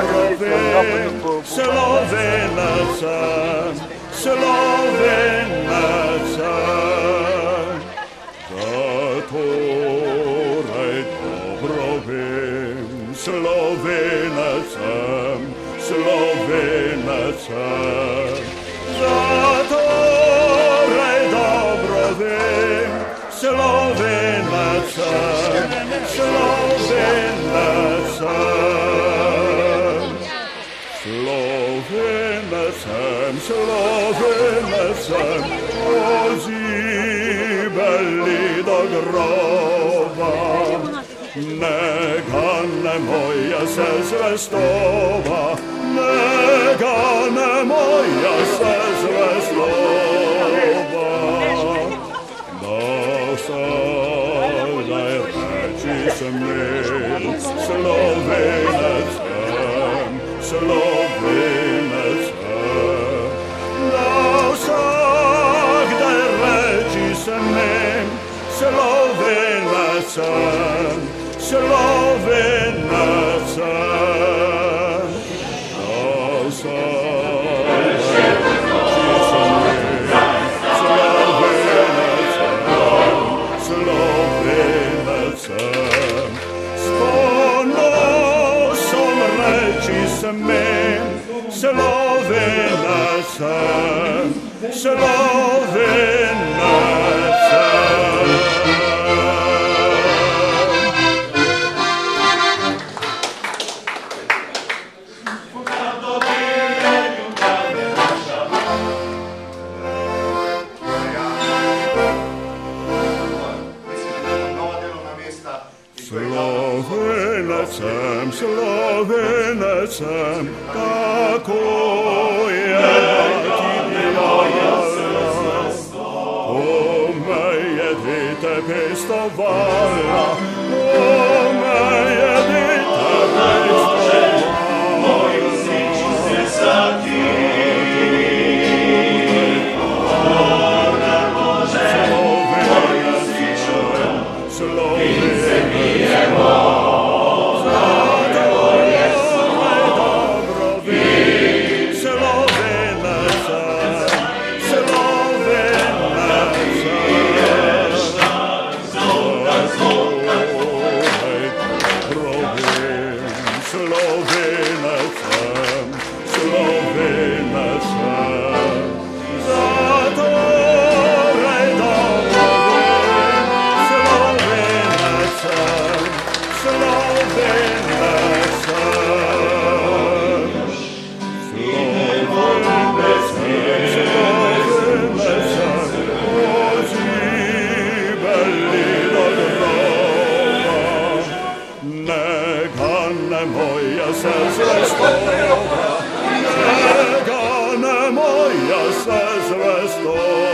dobrovi, Slovenaca, Slovenaca. Zatorej dobrovi, Slovenaca, Slovenaca. Zatorej dobrovi, Slovenaca, Slovenaca. Slovenacem, Slovenacem, pozibeli do groba. Neka ne moja se zvestova, neka ne moja se zvestova. Da sadaj reči se mi, Slovenacem, Slovenaca. Da vsakdaj reči se mi, Slovenaca, Slovenaca. Da vsakdaj reči se mi, Slovenaca, Slovenaca. S ponosom reči se mi, Slovenaca, Slovenaca. Slovenacem, Slovenacem, tako je ti bila. O meje dite pestovala, o meje dite pestovala. Moji siči se sati, ona može, moju siču, in se mi je Slovenacem, Slovenaca. Zatorej dobrovi, Slovenacem, Slovenaca. Slovenacem, pozibeli do groba. Neka ne moja se zvestova, neka ne moja se zvestova.